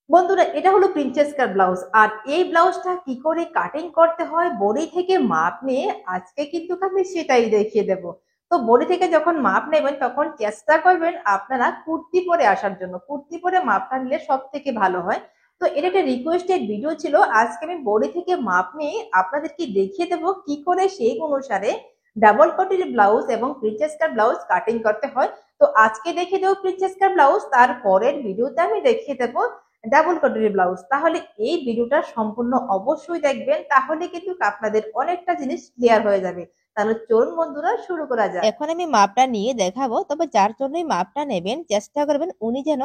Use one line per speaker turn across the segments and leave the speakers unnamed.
বন্ধুরা, এটা হলো প্রিন্সেস কাট ব্লাউজ। আর এই ব্লাউজটা কি করে কাটিং করতে হয় বডি থেকে মাপ নিয়ে আজকে কিন্তু আমি সেটাই দেখিয়ে দেব। তো বডি থেকে যখন মাপ নেবেন তখন চেষ্টা করবেন আপনারা কুর্তি পরে আসার জন্য। কুর্তি পরে মাপটা নিলে সব থেকে ভালো হয়। তো এটা একটা রিকোয়েস্টেড ভিডিও ছিল। আজকে আমি বডি থেকে মাপ নিয়ে আপনাদেরকে দেখিয়ে দেবো কি করে সেই অনুসারে ডাবল কটির ব্লাউজ এবং প্রিন্সেস কাট ব্লাউজ কাটিং করতে হয়। তো আজকে দেখিয়ে দেবো প্রিন্সেস কাট ব্লাউজ, তার পরের ভিডিওতে আমি দেখিয়ে দেবো ডাবল কটরি ব্লাউজ। তাহলে এই ভিডিওটা সম্পূর্ণ অবশ্যই দেখবেন, তাহলে কিন্তু আপনাদের অনেকটা জিনিস ক্লিয়ার হয়ে যাবে। তাহলে চলুন বন্ধুরা, শুরু করা যাক। এখন আমি মাপটা নিয়ে দেখাবো, তবে যার জন্যই মাপটা নেবেন চেষ্টা করবেন উনি যেন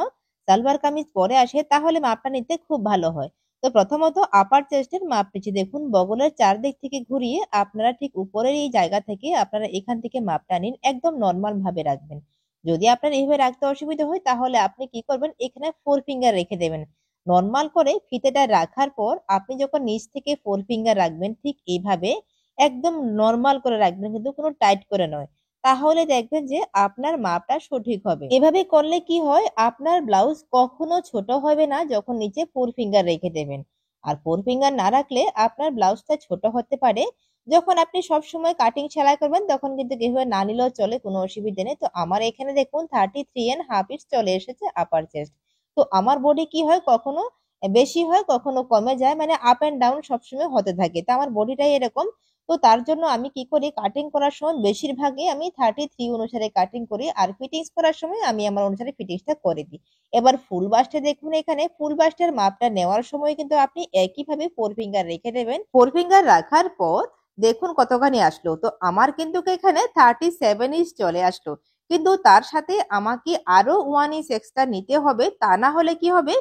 সালোয়ার কামিজ পরে আসে, তাহলে মাপটা নিতে খুব ভালো হয়। তো প্রথমত আপার চেস্টের মাপ নিচ্ছি। দেখুন বগলের চারদিক থেকে ঘুরিয়ে আপনারা ঠিক উপরের এই জায়গা থেকে আপনারা এখান থেকে মাপটা নিন, একদম নর্মাল ভাবে রাখবেন। যদি আপনার এইভাবে রাখতে অসুবিধা হয় তাহলে আপনি কি করবেন, এখানে ফোর ফিঙ্গার রেখে দেবেন। নর্মাল করে ফিতেটা রাখার পর আপনি যখন নিচ থেকে ফোর ফিঙ্গার রাখবেন ঠিক এইভাবে একদম নর্মাল করে রাখবেন, কিন্তু কোনো টাইট করে নয়। তাহলে দেখবেন যে আপনার মাপটা সঠিক হবে। এভাবে করলে কি হয়, আপনার ব্লাউজ কখনো ছোট হবে না যখন নিচে ফোর ফিঙ্গার রেখে দেবেন। আর ফোর ফিঙ্গার না রাখলে আপনার ব্লাউজটা ছোট হতে পারে। যখন আপনি সব সময় কাটিং সেলাই করবেন তখন কিন্তু এভাবে না নিলেও চলে, কোনো অসুবিধা নেই। তো আমার এখানে দেখুন 33.5 ইঞ্চ চলে এসেছে আপার চেস্ট। তো আমার বডি কি হয়, কখনো বেশি হয় কখনো কমে যায়, মানে আপ এন্ড ডাউন সবসময় হতে থাকে। তো আমার বডিটাই এরকম। তো তার জন্য আমি কি করি, কাটিং করার সময় বেশিরভাগই আমি 33 অনুসারে কাটিং করি, আর ফিটিংস করার সময় আমি আমার অনুসারে ফিটিংসটা করে দিই। এবার ফুল বাস্টে দেখুন, এখানে ফুল বাস্টের মাপটা নেওয়ার সময় কিন্তু আপনি একইভাবে ফোর ফিঙ্গার রেখে দেবেন। ফোর ফিঙ্গার রাখার পর দেখুন কতখানি আসলো। তো আমার কিন্তু এখানে 37 ইঞ্চ চলে আসলো, কিন্তু তার সাথে আমাকে আরো 1 ইঞ্চ এক্সট্রা নিতে হবে। তা না হলে কি হবে,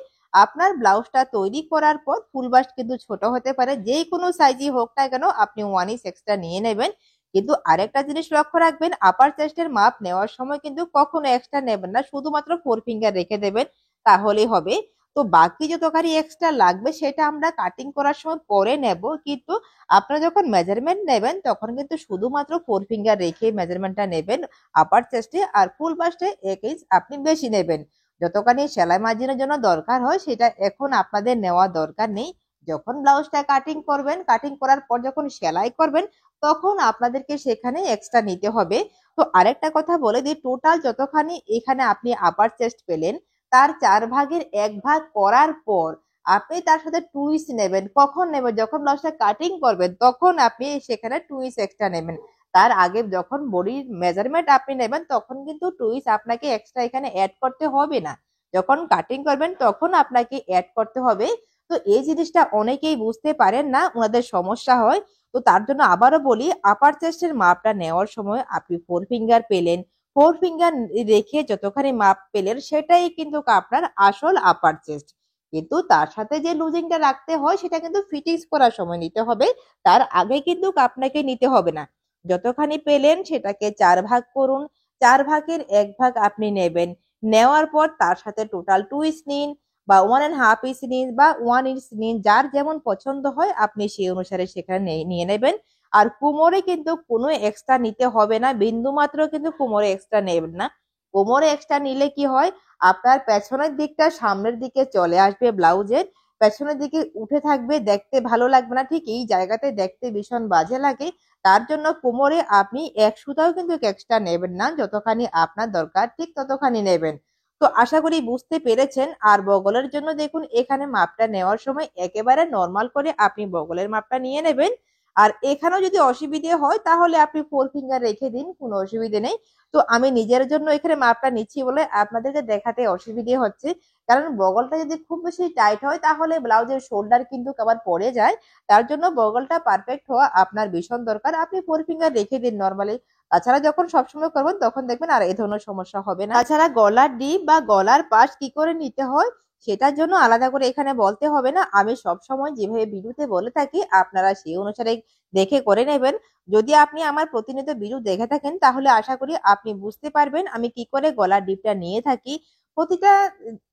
আপনার ব্লাউজটা তৈরি করার পর ফুল বাস্ট কিন্তু ছোট হতে পারে। যে কোনো সাইজই হোক না কেন আপনি 1 ইঞ্চ এক্সট্রা নিয়ে নেবেন। কিন্তু আরেকটা জিনিস লক্ষ্য রাখবেন, আপার চেস্টের মাপ নেওয়ার সময় কিন্তু কখনো এক্সট্রা নেবেন না, শুধুমাত্র ফোর ফিঙ্গার রেখে দেবেন, তাহলেই হবে। তো বাকি যতখানি এক্সট্রা লাগবে সেটা আমরা কাটিং করার সময় পরে নেব, কিন্তু আপনারা যখন মেজারমেন্ট নেবেন তখন কিন্তু শুধুমাত্র ফোর ফিঙ্গার রেখে মেজারমেন্টটা নেবেন আপার চেস্টে। আর ফুল বাস্টে 1 ইঞ্চ আপনি বেশি নেবেন। যতখানি সেলাই মার্জিনের জন্য দরকার হয় সেটা এখন আপনাদের নেওয়া দরকার নেই। যখন ব্লাউজটা কাটিং করবেন, কাটিং করার পর যখন সেলাই করবেন তখন আপনাদেরকে সেখানে এক্সট্রা নিতে হবে। তো আরেকটা কথা বলে দিই, টোটাল যতখানি এখানে আপনি আপার চেস্ট পেলেন তার 4 ভাগের 1 ভাগ করার পর আপনি তার সাথে 2 ইঞ্চ নেবেন। কখন নেবেন, যখন ব্লাউজটা কাটিং করবেন তখন আপনি সেখানে 2 ইঞ্চ এক্সট্রা নেবেন। তার আগে যখন বডির মেজারমেন্ট আপনি নেবেন তখন কিন্তু 2 ইঞ্চ আপনাকে এক্সট্রা এখানে অ্যাড করতে হবে না, যখন কাটিং করবেন তখন আপনাকে অ্যাড করতে হবে। তো এই জিনিসটা অনেকেই বুঝতে পারেন না, ওনাদের সমস্যা হয়। তো তার জন্য আবারও বলি, আপার চেস্টের মাপটা নেওয়ার সময় আপনি ফোর ফিঙ্গার পেলেন, ফোর ফিঙ্গার রেখে যতখানি মাপ পেলেন সেটাই কিন্তু আপনার আসল আপার চেস্ট। কিন্তু তার সাথে যে লুজিংটা রাখতে হয় সেটা কিন্তু ফিটিংস করার সময় নিতে হবে, তার আগে কিন্তু আপনাকে নিতে হবে না। যতখানি পেলেন সেটাকে 4 ভাগ করুন, 4 ভাগের 1 ভাগ আপনি নেবেন। নেওয়ার পর তার সাথে টোটাল 2 ইঞ্চ নিন, বা 1.5 ইঞ্চ নিন, বা 1 ইঞ্চ নিন, যার যেমন পছন্দ হয় আপনি সেই অনুসারে সেখানে নিয়ে নেবেন। আর কোমরে কিন্তু কোনো এক্সট্রা নিতে হবে না, বিন্দু মাত্র কিন্তু কোমরে এক্সট্রা নেবেন না। কোমরে এক্সট্রা নিলে কি হয়, আপনার পেছনের দিকটা সামনের দিকে চলে আসবে, ব্লাউজের পেছনের দিকে উঠে থাকবে, দেখতে ভালো লাগবে না, ঠিক এই জায়গাতে দেখতে ভীষণ বাজে লাগে। তার জন্য কোমরে আপনি 1 সুতাও কিন্তু এক্সট্রা নেবেন না, যতখানি আপনার দরকার ঠিক ততখানি নেবেন। তো আশা করি বুঝতে পেরেছেন। আর বগলের জন্য দেখুন, এখানে মাপটা নেওয়ার সময় একেবারে নর্মাল করে আপনি বগলের মাপটা নিয়ে নেবেন। আর এখানেও যদি অসুবিধে হয় তাহলে আপনি ফোর ফিঙ্গার রেখে দিন, কোনো অসুবিধে নেই। তো আমি নিজের জন্য এখানে মাপটা নিচ্ছি বলে আপনাদেরকে দেখাতে অসুবিধে হচ্ছে, কারণ বগলটা যদি খুব বেশি টাইট হয় তাহলে ব্লাউজের শোল্ডার কিন্তু আবার পড়ে যায়। তার জন্য বগলটা পারফেক্ট হওয়া আপনার ভীষণ দরকার, আপনি ফোর ফিঙ্গার রেখে দিন নর্মালি। তাছাড়া যখন সবসময় করবেন তখন দেখবেন আর এই ধরনের সমস্যা হবে না। তাছাড়া গলার ডিপ বা গলার পাশ কি করে নিতে হয় সেটার জন্য আলাদা করে এখানে বলতে হবে না, আমি সব সময় যেভাবে ভিডিওতে বলে থাকি আপনারা সেই অনুসারে দেখে করে নেবেন। যদি আপনি আমার প্রতিনিয়ত ভিডিও দেখে থাকেন তাহলে আশা করি আপনি বুঝতে পারবেন আমি কি করে গলার ডিপটা নিয়ে থাকি। প্রতিটা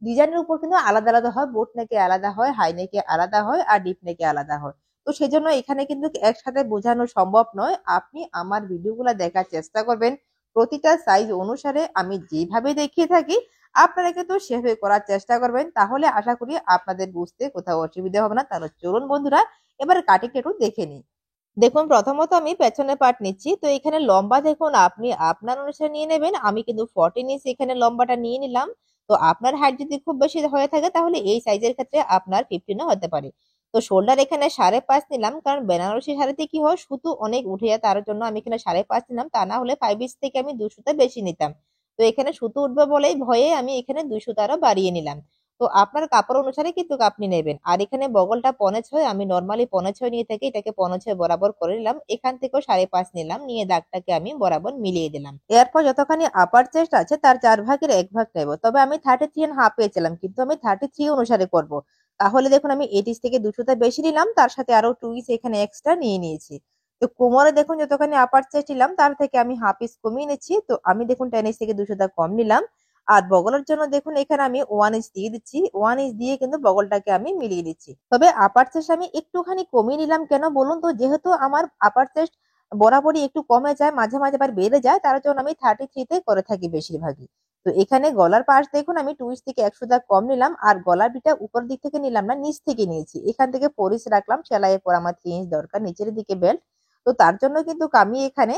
ডিজাইনের উপর কিন্তু আলাদা আলাদা হয়, বোট নেকে আলাদা হয়, হাই নেকে আলাদা হয়, আর ডিপ নেকে আলাদা হয়। তো সেজন্য এখানে কিন্তু একসাথে বোঝানো সম্ভব নয়। আপনি আমার ভিডিওগুলো দেখার চেষ্টা করবেন, প্রতিটা সাইজ অনুসারে আমি যেভাবে দেখিয়ে থাকি আপনারা কিন্তু সেভাবে করার চেষ্টা করবেন, তাহলে আশা করি আপনাদের বুঝতে কোথাও অসুবিধা হবে না। তাহলে চলুন বন্ধুরা এবার কাটিংটা একটু দেখে নিই। দেখুন প্রথমত আমি পেছনের পার্ট নিচ্ছি। তো এখানে লম্বা দেখুন আপনি আপনার অনুসারে নিয়ে নেবেন। আমি কিন্তু 14 ইঞ্চি এখানে লম্বাটা নিয়ে নিলাম। তো আপনার হাইট যদি খুব বেশি হয়ে থাকে তাহলে এই সাইজের ক্ষেত্রে আপনার 15 ও হতে পারে। তো শোল্ডার এখানে 5.5 নিলাম, কারণ বেনারসি শাড়িতে কি হয় সুতো অনেক উঠে যায়, তার জন্য আমি এখানে 5.5 নিলাম। তা না হলে 5 ইঞ্চ থেকে আমি 2 সুতা বেশি নিতাম। তো এখানে সুতো উঠবে বলেই ভয়ে আমি এখানে 2 সুতা আরো বাড়িয়ে নিলাম। তো আপনার কাপড় অনুসারে কিন্তু আপনি নেবেন। আর এখানে বগলটা 5.5, আমি নর্মালি 5.5 নিয়ে থাকি, এটাকে 5.5 বরাবর করে নিলাম। এখান থেকেও 5.5 নিলাম, নিয়ে দাগটাকে আমি বরাবর মিলিয়ে দিলাম। এরপর যতখানি আপার চেস্ট আছে তার 4 ভাগের 1 ভাগ নেব। তবে আমি 33.5 পেয়েছিলাম, কিন্তু আমি 33 অনুসারে করব। তাহলে দেখুন আমি 8 ইঞ্চ থেকে 2 সুতা বেশি নিলাম, তার সাথে আরো 2 ইঞ্চ এখানে এক্সট্রা নিয়ে নিয়েছি। তো কোমরে দেখুন যতখানি আপার চেস্ট নিলাম তার থেকে আমি হাফ ইঞ্চ কমিয়ে নিচ্ছি। তো আমি দেখুন 10 ইঞ্চ থেকে 2 সুতা কম নিলাম। আর বগলের জন্য দেখুন এখানে আমি 1 ইঞ্চ দিয়ে দিচ্ছি। 1 ইঞ্চ দিয়ে কিন্তু বগলটাকে আমি মিলিয়ে দিচ্ছি। তবে আপার চেস্ট আমি একটুখানি কমিয়ে নিলাম, কেন বলুন তো? যেহেতু আমার আপার চেস্ট বরাবরই একটু কমে যায়, মাঝে মাঝে আবার বেড়ে যায়, তার জন্য আমি 33 তে করে থাকি বেশিরভাগই। তো এখানে গলার পাশ দেখুন আমি 2 ইঞ্চ থেকে 1 সুতা কম নিলাম, আর গলার বিটা উপর দিক থেকে নিলাম না, নিচ থেকে নিয়েছি। এখান থেকে 4 ইঞ্চ রাখলাম, সেলাইয়ের পর আমার 3 ইঞ্চ দরকার নিচের দিকে বেল্ট। তো তার জন্য কিন্তু আমি এখানে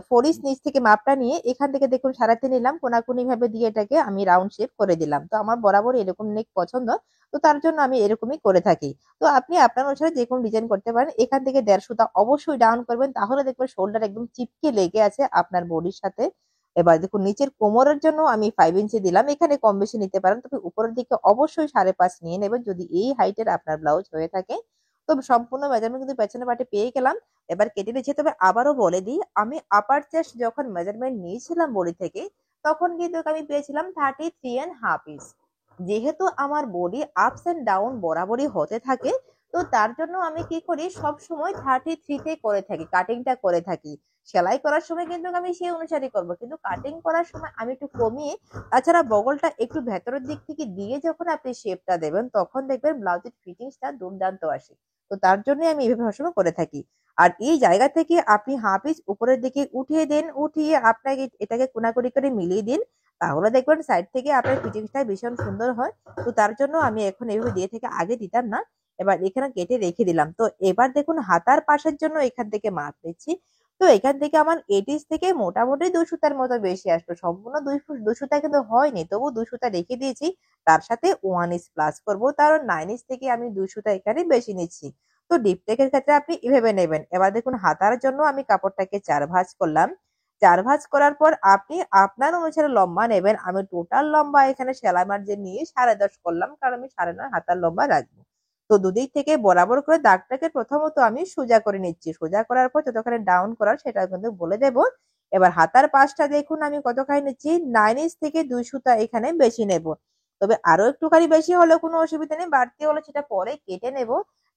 4 ইঞ্চ নিচ থেকে মাপটা নিয়ে এখান থেকে দেখুন 3.5 নিলাম, কোনাকুনি ভাবে দিয়ে এটাকে আমি রাউন্ড শেপ করে দিলাম। তো আমার বরাবর এরকম নেক পছন্দ, তো তার জন্য আমি এরকমই করে থাকি। তো আপনি আপনার অনুসারে যে কোনো ডিজাইন করতে পারেন। এখান থেকে 1.5 সুতা অবশ্যই ডাউন করবেন, তাহলে দেখবেন শোল্ডার একদম চিপকে লেগে আছে আপনার বডির সাথে। এবার দেখুন নিচের কোমরের জন্য আমি 5 ইঞ্চি দিলাম, এখানে কম বেশি নিতে পারেন, তবে উপরের দিকে অবশ্যই 5.5 নিয়ে নেবেন যদি এই হাইটের আপনার ব্লাউজ হয়ে থাকে। তো সম্পূর্ণ মেজারমেন্ট কিন্তু পেছনের পাটে পেয়ে গেলাম। এবার কেটে নিচ্ছি। তবে আবারও বলে দিই, আমি আপার চেস্ট যখন মেজারমেন্ট নিয়েছিলাম বডি থেকে, তখন কিন্তু আমি পেয়েছিলাম 33.5 ইঞ্চ। যেহেতু আমার বডি আপস এন্ড ডাউন বরাবরই হতে থাকে, তো তার জন্য আমি কি করি সব সময় 33 তে করে থাকি, কাটিংটা করে থাকি। সেলাই করার সময় কিন্তু আমি সেই অনুসারে করব, কিন্তু কাটিং করার সময় আমি একটু কমিয়ে, তাছাড়া বগলটা একটু ভেতরের দিক থেকে দিয়ে যখন আপনি শেপটা দেবেন তখন দেখবেন ব্লাউজের ফিটিংসটা দুর্দান্ত আসে। তো তার জন্য আমি এইভাবে সবসময় করে থাকি। আর এই জায়গা থেকে আপনি হাফ ইঞ্চ উপরের দিকে উঠিয়ে দেন, উঠিয়ে আপনাকে এটাকে কোনাকুনি করে মিলিয়ে দিন, তাহলে দেখবেন সাইড থেকে আপনার ফিটিংসটা ভীষণ সুন্দর হয়। তো তার জন্য আমি এখন এইভাবে দিয়ে থেকে আগে দিতাম না। এবার এখানে কেটে রেখে দিলাম। তো এবার দেখুন হাতার পাশের জন্য এখান থেকে মাপ নিচ্ছি। তো এখান থেকে আমার 8 ইঞ্চ থেকে মোটামুটি 2 সুতার মতো বেশি আসলো। সম্পূর্ণ 2 সুতা কিন্তু হয়নি, তবু 2 সুতা রেখে দিয়েছি। তার সাথে 1 ইঞ্চ প্লাস করব, কারণ 9 ইঞ্চ থেকে আমি 2 সুতা এখানে বেশি নিচ্ছি। তো ডিপ টেকের ক্ষেত্রে আপনি এভাবে নেবেন। এবার দেখুন হাতার জন্য আমি কাপড়টাকে 4 ভাঁজ করলাম। 4 ভাঁজ করার পর আপনি আপনার অনুসারে লম্বা নেবেন। আমি টোটাল লম্বা এখানে সেলাই মার্জিন নিয়ে 10.5 করলাম, কারণ আমি 9.5 হাতার লম্বা রাখবো। তো দুদিক থেকে বরাবর করে দাগটাকে প্রথমত আমি সোজা করে নিচ্ছি। সোজা করার পর যতখানি ডাউন করার সেটা কিন্তু বলে দেব। এবার হাতার পাশটা দেখুন আমি কতখানি নিচ্ছি, 9 ইঞ্চ থেকে 2 সুতা এখানে বেশি নেব। তবে আরো একটুখানি বেশি হলেও কোনো অসুবিধা নেই, বাড়তি হলে সেটা পরে কেটে নেব।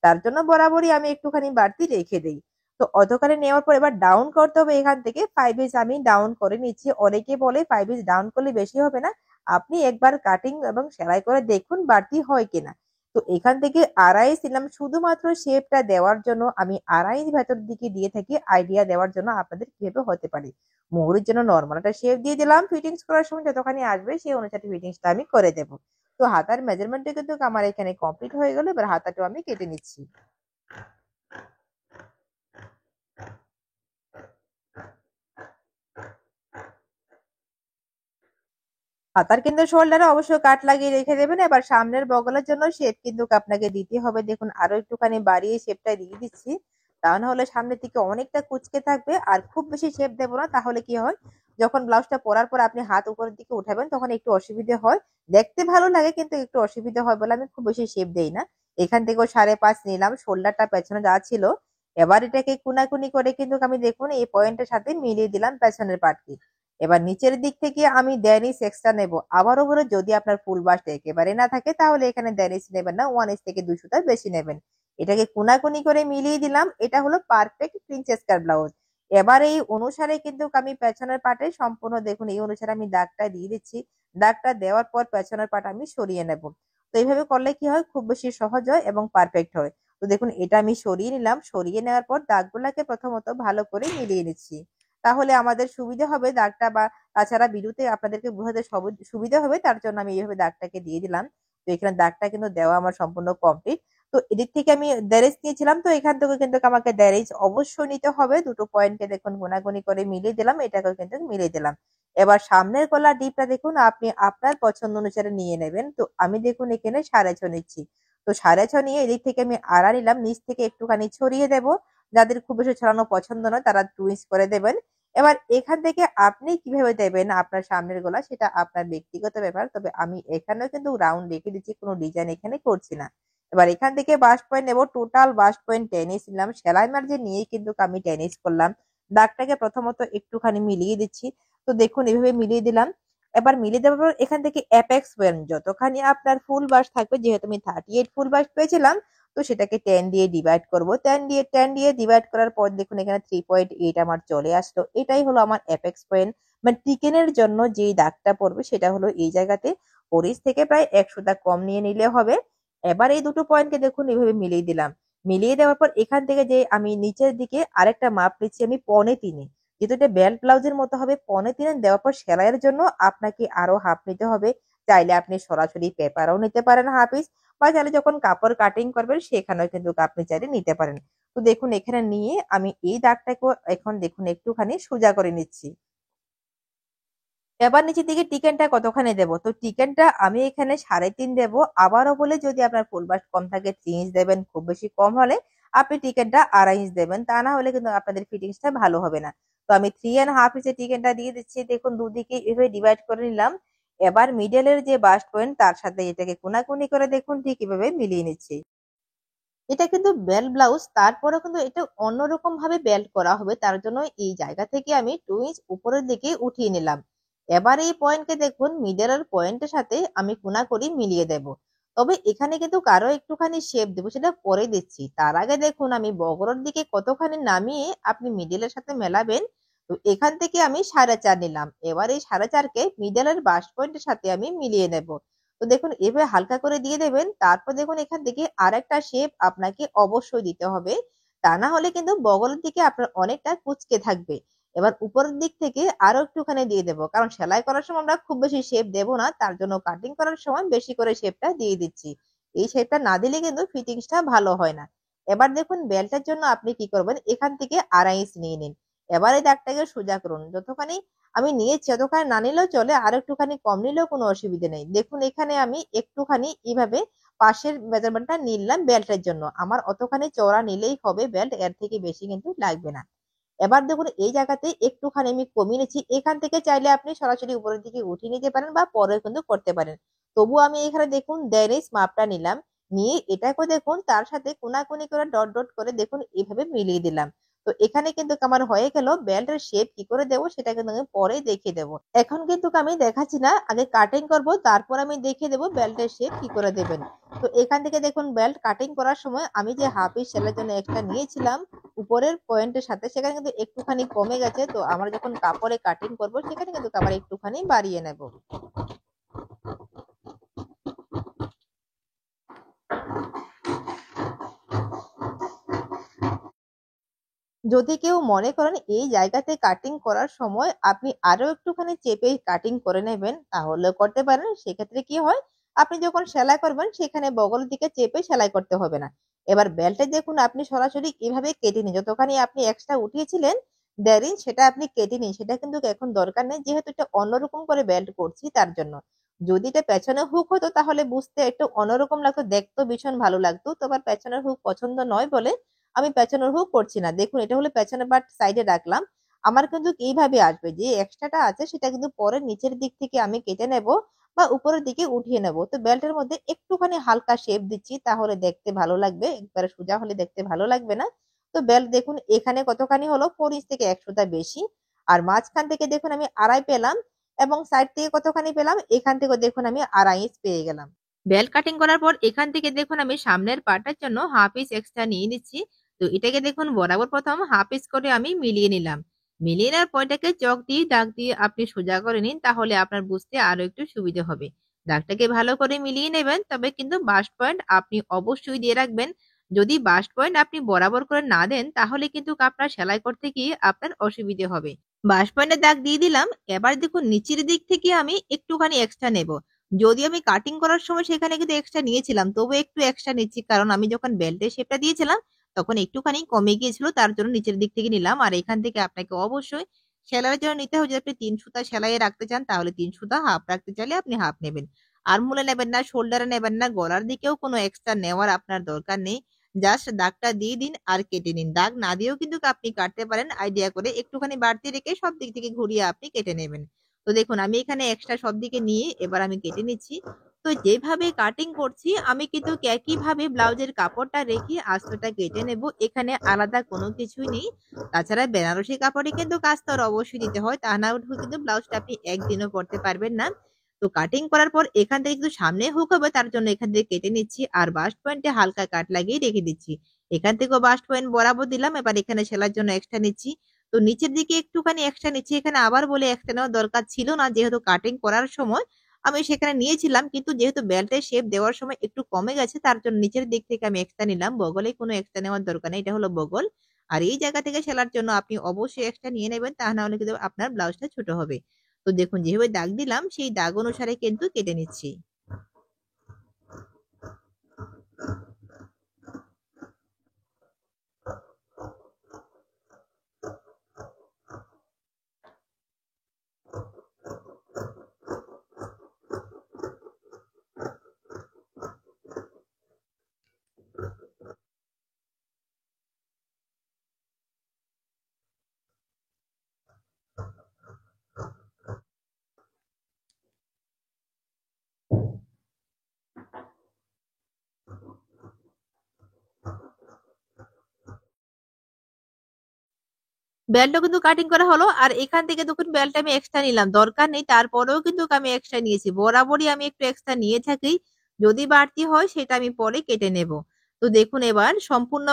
তার জন্য বরাবরই আমি একটুখানি বাড়তি রেখে দেই। তো অতখানি নেওয়ার পর এবার ডাউন করতে হবে। এখান থেকে 5 ইঞ্চ আমি ডাউন করে নিচ্ছি। অনেকে বলে 5 ইঞ্চ ডাউন করলে বেশি হবে না। আপনি একবার কাটিং এবং সেলাই করে দেখুন বাড়তি হয় কিনা। তো এখান থেকে 2.5 ইঞ্চ দিলাম শুধুমাত্র শেপটা দেওয়ার জন্য। আমি 2.5 ইঞ্চ ভেতর দিকে দিয়ে থাকি আইডিয়া দেওয়ার জন্য আপনাদের কিভাবে হতে পারে। মুহুরির জন্য নরমাল একটা শেপ দিয়ে দিলাম, ফিটিংস করার সময় যতখানি আসবে সেই অনুসারে ফিটিংসটা আমি করে দেব। তো হাতার মেজারমেন্টটা কিন্তু আমার এখানে কমপ্লিট হয়ে গেল। এবার হাতাটাও আমি কেটে নিচ্ছি। হাতার কিন্তু শোল্ডারে অবশ্যই কাট লাগিয়ে রেখে দেবেন। এবার সামনের বগলের জন্য শেপ কিন্তু আপনাকে দিতে হবে। দেখুন আরো একটুখানি বাড়িয়ে শেপটা দিয়ে দিচ্ছি, তা না হলে সামনের দিকে অনেকটা কুচকে থাকবে। আর খুব বেশি শেপ দেবো না, তাহলে কি হয় যখন ব্লাউজটা পরার পর আপনি হাত উপরের দিকে উঠাবেন তখন একটু অসুবিধে হয়। দেখতে ভালো লাগে কিন্তু একটু অসুবিধা হয় বলে আমি খুব বেশি শেপ দেই না। এখান থেকেও 5.5 নিলাম, শোল্ডারটা পেছনে যা ছিল। এবার এটাকে কুনাকুনি করে কিন্তু আমি দেখুন এই পয়েন্টের সাথে মিলিয়ে দিলাম পেছনের পাটকে। এবার নিচের দিক থেকে আমি 1.5 ইঞ্চ এক্সট্রা নেব। আবারও বলে যদি আপনার ফুল বাস্ট একেবারে না থাকে তাহলে এখানে 1.5 ইঞ্চ নেবেন না, 1 ইঞ্চ থেকে 2 সুতা বেশি নেবেন। এটাকে কোনাকুনি করে মিলিয়ে দিলাম। এটা হলো পারফেক্ট প্রিন্সেস কাট ব্লাউজ। এবার এই অনুসারে কিন্তু আমি পেছনের পাটে সম্পূর্ণ দেখুন এই অনুসারে আমি দাগটা দিয়ে দিচ্ছি। দাগটা দেওয়ার পর পেছনের পাট আমি সরিয়ে নেব। তো এইভাবে করলে কি হয় খুব বেশি সহজ হয় এবং পারফেক্ট হয়। তো দেখুন এটা আমি সরিয়ে নিলাম। সরিয়ে নেওয়ার পর দাগগুলাকে প্রথমত ভালো করে মিলিয়ে নিচ্ছি। তাহলে আমাদের সুবিধা হবে দাগটা, বা তাছাড়া ভিডিওতে আপনাদেরকে বোঝাতে সুবিধা হবে, তার জন্য আমি এইভাবে দাগটাকে দিয়ে দিলাম। তো এখানে দাগটা কিন্তু দেওয়া আমার সম্পূর্ণ কমপ্লিট। তো এদিক থেকে আমি দেরেজ নিয়েছিলাম, তো এখান থেকে কিন্তু আমাকে দেরেজ অবশ্যই নিতে হবে। দুটো পয়েন্টকে দেখুন গোনাগুনি করে মিলিয়ে দিলাম, এটাকেও কিন্তু মিলিয়ে দিলাম। এবার সামনের গলার ডিপটা দেখুন আপনি আপনার পছন্দ অনুসারে নিয়ে নেবেন। তো আমি দেখুন এখানে 6.5 নিচ্ছি। তো 6.5 নিয়ে এদিক থেকে আমি আড়া নিলাম, নিচ থেকে একটুখানি ছড়িয়ে দেব। যাদের খুব বেশি ছড়ানো পছন্দ নয় তারা 2 ইঞ্চ করে দেবেন। এবার এখান থেকে আপনি কিভাবে দেবেন আপনার সামনের গলা, সেটা আপনার ব্যক্তিগত ব্যাপার। তবে আমি এখানেও কিন্তু রাউন্ড রেখে দিচ্ছি, কোনো ডিজাইন এখানে করছি না। এবার এখান থেকে বাস্ট পয়েন্ট নেব, টোটাল বাস্ট পয়েন্ট 10 ইঞ্চ নিলাম। সেলাই মার্জিন নিয়েই কিন্তু আমি 10 ইঞ্চ করলাম। দাগটাকে প্রথমত একটুখানি মিলিয়ে দিচ্ছি। তো দেখুন এভাবে মিলিয়ে দিলাম। এবার মিলিয়ে দেওয়ার পর এখান থেকে অ্যাপেক্স পয়েন্ট যতখানি আপনার ফুল বাস্ট থাকবে, যেহেতু আমি 38 ফুল বাস্ট পেয়েছিলাম, তো সেটাকে 10 দিয়ে ডিভাইড করব। 10 দিয়ে ডিভাইড করার পর দেখুন এখানে 3.8 আমার চলে আসলো। এটাই হলো আমার অ্যাপেক্স পয়েন্ট। মানে টিকেনের জন্য যেই দাগটা পড়বে সেটা হলো এই জায়গাতে। পরিস থেকে প্রায় 100 দাগ কম নিয়ে নিলে হবে। এবার এই দুটো পয়েন্টকে দেখুন এভাবে মিলিয়ে দিলাম। মিলিয়ে দেওয়ার পর এখান থেকে যে আমি নিচের দিকে আরেকটা মাপ নিচ্ছি আমি 3.25। যেহেতু এটা বেল্ট ব্লাউজের মতো হবে, 3.25 দেওয়ার পর সেলাইয়ের জন্য আপনাকে আরো হাফ নিতে হবে। চাইলে আপনি সরাসরি পেপারও নিতে পারেন হাফ ইঞ্চ, বা চাইলে যখন কাপড় কাটিং করবেন সেখানেও কিন্তু আপনি চাইলে নিতে পারেন। তো দেখুন এখানে নিয়ে আমি এই দাগটাকে এখন দেখুন একটুখানি সোজা করে নিচ্ছি। এবার নিচের দিকে টিকেনটা কতখানি দেবো, তো টিকেনটা আমি এখানে 3.5 দেবো। আবারও বলে, যদি আপনার ফুল বাস্ট কম থাকে 3 ইঞ্চ দেবেন, খুব বেশি কম হলে আপনি টিকেনটা 2.5 ইঞ্চ দেবেন, তা না হলে কিন্তু আপনাদের ফিটিংসটা ভালো হবে না। তো আমি 3.5 ইঞ্চের টিকেনটা দিয়ে দিচ্ছি। দেখুন দুদিকে এভাবে ডিভাইড করে নিলাম। এবার মিডলের যে বাস্ট পয়েন্ট তার সাথে এটাকে কোনাকুনি করে দেখুন ঠিক এভাবে মিলিয়ে নিচ্ছি। এটা কিন্তু বেল্ট ব্লাউজ, তারপরেও কিন্তু এটা অন্যরকম ভাবে বেল্ট করা হবে, তার জন্য এই জায়গা থেকে আমি 2 ইঞ্চ উপরের দিকে উঠিয়ে নিলাম। এবার এই পয়েন্টকে দেখুন মিডলের পয়েন্টের সাথে আমি কোনাকুনি মিলিয়ে দেব। তবে এখানে কিন্তু কারো একটুখানি শেপ দেবো, সেটা পরে দিচ্ছি। তার আগে দেখুন আমি বগরের দিকে কতখানি নামিয়ে আপনি মিডলের সাথে মেলাবেন। তো এখান থেকে আমি 4.5 নিলাম। এবার এই 4.5কে মিডলের বাস্ট পয়েন্টের সাথে আমি মিলিয়ে নেব। তো দেখুন এভাবে হালকা করে দিয়ে দেবেন। তারপর দেখুন এখান থেকে আরেকটা শেপ আপনাকে অবশ্যই দিতে হবে, তা না হলে কিন্তু বগলের দিকে আপনার অনেকটা কুঁচকে থাকবে। এবার উপরের দিক থেকে আরো একটুখানি দিয়ে দেবো, কারণ সেলাই করার সময় আমরা খুব বেশি শেপ দেবো না, তার জন্য কাটিং করার সময় বেশি করে শেপটা দিয়ে দিচ্ছি। এই শেপটা না দিলে কিন্তু ফিটিংসটা ভালো হয় না। এবার দেখুন বেল্টের জন্য আপনি কি করবেন, এখান থেকে 2.5 ইঞ্চ নিয়ে নিন। এবার এই দাগটাকে সোজা করুন। যতখানি আমি নিয়েছি অতখানি না নিলেও চলে, আর একটুখানি কম নিলেও কোনো অসুবিধা নেই। দেখুন এখানে আমি একটুখানি এইভাবে পাশের মেজারমেন্টটা নিলাম বেল্টের জন্য। আমার অতখানি চওড়া নিলেই হবে বেল্ট, এর থেকে বেশি কিন্তু লাগবে না। এবার দেখুন এই জায়গাতে একটুখানি আমি কমিয়ে নিচ্ছি। এখান থেকে চাইলে আপনি সরাসরি উপরের দিকে উঠিয়ে নিতে পারেন, বা পরে কিন্তু করতে পারেন। তবু আমি এখানে দেখুন 1.5 ইঞ্চ মাপটা নিলাম। নিয়ে এটাকে দেখুন তার সাথে কোনাকুনি করে ডট ডট করে দেখুন এভাবে মিলিয়ে দিলাম। তো এখানে কিন্তু আমার হয়ে গেল। বেল্টের শেপ কি করে দেবো সেটা কিন্তু আমি পরে দেখিয়ে দেবো। এখন কিন্তু আমি দেখাচ্ছি না, আগে কাটিং করব, তারপর আমি দেখিয়ে দেবো বেল্টের শেপ কি করে দেবেন। তো এখান থেকে দেখুন বেল্ট কাটিং করার সময় আমি যে হাফ ইঞ্চ সেলাইয়ের জন্য এক্সট্রা নিয়েছিলাম উপরের পয়েন্টের সাথে, সেখানে কিন্তু একটুখানি কমে গেছে। তো আমরা যখন কাপড়ে কাটিং করব সেখানে কিন্তু আবার একটুখানি বাড়িয়ে নেব। যদি কেউ মনে করেন এই জায়গাতে কাটিং করার সময় আপনি আরো একটুখানি চেপে কাটিং করে নেবেন, তাহলেও করতে পারেন। সেক্ষেত্রে কি হয়, আপনি যখন সেলাই করবেন সেখানে বগল দিকে চেপে সেলাই করতে হবে না। এবার বেল্টে দেখুন আপনি সরাসরি এভাবে কেটে নিন। যতখানি আপনি এক্সট্রা উঠিয়েছিলেন 1.5 ইঞ্চ, সেটা আপনি কেটে নিন। সেটা কিন্তু এখন দরকার নেই, যেহেতু এটা অন্যরকম করে বেল্ট করছি তার জন্য। যদি এটা পেছনে হুক হতো তাহলে বুঝতে একটু অন্যরকম লাগতো, দেখতেও ভীষণ ভালো লাগতো। তো আবার পেছনের হুক পছন্দ নয় বলে আমি পেছনের হুক করছি না। দেখুন এটা হলো পেছনের পার্ট সাইডে রাখলাম। আমার কিন্তু এইভাবে আসবে, যে এক্সট্রাটা আছে সেটা কিন্তু পরে নিচের দিক থেকে আমি কেটে নেব, বা উপরের দিকে উঠিয়ে নেব। তো বেল্টের মধ্যে একটুখানি হালকা শেপ দিচ্ছি, তাহলে দেখতে ভালো লাগবে। একবারে সোজা হলে দেখতে ভালো লাগবে না। তো বেল্ট দেখুন এখানে কতখানি হলো, 4 ইঞ্চ থেকে 100টা বেশি। আর মাঝখান থেকে দেখুন আমি 2.5 পেলাম, এবং সাইড থেকে কতখানি পেলাম, এখান থেকে দেখুন আমি 2.5 ইঞ্চ পেয়ে গেলাম। বেল্ট কাটিং করার পর এখান থেকে দেখুন আমি সামনের পার্টের জন্য হাফ ইঞ্চ এক্সট্রা নিয়ে নিচ্ছি। তো এটাকে দেখুন বরাবর প্রথম হাফ ইঞ্চ করে আমি মিলিয়ে নিলাম। মিলিয়ে নেওয়ার পর এটাকে চক দিয়ে দাগ দিয়ে আপনি সোজা করে নিন, তাহলে আপনার বুঝতে আরো একটু সুবিধা হবে। দাগটাকে ভালো করে মিলিয়ে নেবেন, তবে কিন্তু বাস্ট পয়েন্ট আপনি অবশ্যই দিয়ে রাখবেন। যদি বাস্ট পয়েন্ট আপনি বরাবর করে না দেন তাহলে কিন্তু আপনার সেলাই করতে গিয়ে আপনার অসুবিধে হবে। বাঁশ পয়েন্টের দাগ দিয়ে দিলাম। এবার দেখুন নিচের দিক থেকে আমি একটুখানি এক্সট্রা নেব। যদি আমি কাটিং করার সময় সেখানে কিন্তু এক্সট্রা নিয়েছিলাম, তবু একটু এক্সট্রা নিচ্ছি, কারণ আমি যখন বেল্টের শেপটা দিয়েছিলাম তখন একটুখানি কমে গিয়েছিল, তার জন্য নিচের দিক থেকে নিলাম। আর এখান থেকে আপনাকে অবশ্যই সেলাইয়ের জন্য নিতে হবে, যদি আপনি ৩ সুতা সেলাইয়ে রাখতে চান তাহলে ৩ সুতা, হাফ রাখতে চাইলে আপনি হাফ নেবেন। আর্মহোলে নেবেন না, শোল্ডারে নেবেন না, গলার দিকেও কোনো এক্সট্রা নেওয়ার আপনার দরকার নেই। জাস্ট দাগটা দিয়ে দিন আর কেটে নিন। দাগ না দিয়েও কিন্তু আপনি কাটতে পারেন, আইডিয়া করে একটুখানি বাড়তি রেখে সব দিক থেকে ঘুরিয়ে আপনি কেটে নেবেন। তো দেখুন আমি এখানে এক্সট্রা সব দিকে নিয়ে এবার আমি কেটে নিচ্ছি। তো যেভাবে কাটিং করছি আমি কিন্তু একইভাবে ব্লাউজের কাপড়টা রেখে আঁচলটা কেটে নেব। এখানে আলাদা কোনো কিছুই নেই। তাছাড়া বেনারসি কাপড়ে কিন্তু কাজ অবশ্যই দিতে হয়, তা না হলে কিন্তু ব্লাউজটা আপনি একদিনও পরতে পারবেন না। তো কাটিং করার পর এখান থেকে কিন্তু সামনে হুক হবে, তার জন্য এখান থেকে কেটে নিচ্ছি আর বাস্ট পয়েন্টে হালকা কাট লাগিয়ে রেখে দিচ্ছি। এখান থেকেও বাস্ট পয়েন্ট বরাবর দিলাম। এবার এখানে সেলার জন্য এক্সট্রা নিচ্ছি। তো নিচের দিকে একটুখানি এক্সট্রা নিচ্ছি। এখানে আবার বলে এক্সট্রা নেওয়ার দরকার ছিল না, যেহেতু কাটিং করার সময় আমি সেখানে নিয়েছিলাম, কিন্তু যেহেতু বেল্টের শেপ দেওয়ার সময় একটু কমে গেছে তার জন্য নিচের দিক থেকে আমি এক্সট্রা নিলাম। বগলে কোনো এক্সট্রা নেওয়ার দরকার নেই, এটা হলো বগল। আর এই জায়গা থেকে সেলার জন্য আপনি অবশ্যই এক্সট্রা নিয়ে নেবেন, তা না হলে কিন্তু আপনার ব্লাউজটা ছোট হবে। তো দেখুন যেভাবে দাগ দিলাম সেই দাগ অনুসারে কিন্তু কেটে নিচ্ছি। বেল্টও কিন্তু কাটিং করা হলো আর এখান থেকে দেখুন বেল্ট আমি এক্সট্রা নিলাম, দরকার নেই তারপরেও কিন্তু আমি এক্সট্রা নিয়েছি। বরাবরই আমি একটু এক্সট্রা নিয়ে থাকি, যদি বাড়তি হয় সেটা আমি পরে কেটে নেব। তো দেখুন এবার সম্পূর্ণ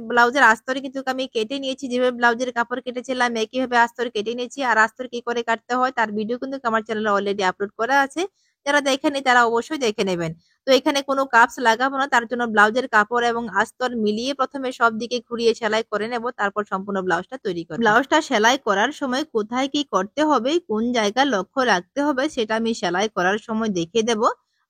ব্লাউজের আস্তরে কিন্তু আমি কেটে নিয়েছি। যেভাবে ব্লাউজের কাপড় কেটেছিলাম একইভাবে আস্তর কেটে নিয়েছি। আর আস্তর কি করে কাটতে হয় তার ভিডিও কিন্তু আমার চ্যানেলে অলরেডি আপলোড করা আছে, যারা দেখেনি তারা অবশ্যই দেখে নেবেন। তো এখানে কোনো কাপস লাগাবো না, তার জন্য ব্লাউজের কাপড় এবং আস্তর মিলিয়ে প্রথমে সব দিকে ঘুরিয়ে সেলাই করে নেব, তারপর সম্পূর্ণ ব্লাউজটা তৈরি করব। ব্লাউজটা সেলাই করার সময় কোথায় কি করতে হবে, কোন জায়গায় লক্ষ্য রাখতে হবে সেটা আমি সেলাই করার সময় দেখিয়ে দেব।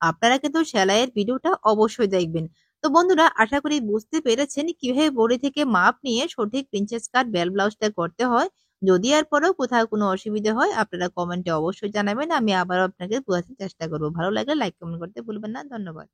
আপনারা কিন্তু সেলাইয়ের ভিডিওটা অবশ্যই দেখবেন। তো বন্ধুরা আশা করি বুঝতে পেরেছেন কিভাবে বডি থেকে মাপ নিয়ে সঠিক প্রিন্সেস কাট বেল ব্লাউজটা করতে হয়। যদি এর পরেও কোথাও কোনো অসুবিধা হয় আপনারা কমেন্টে অবশ্যই জানাবেন, আমি আবারও আপনাকে বোঝাতে চেষ্টা করব। ভালো লাগলে লাইক কমেন্ট করতে ভুলবেন না। ধন্যবাদ।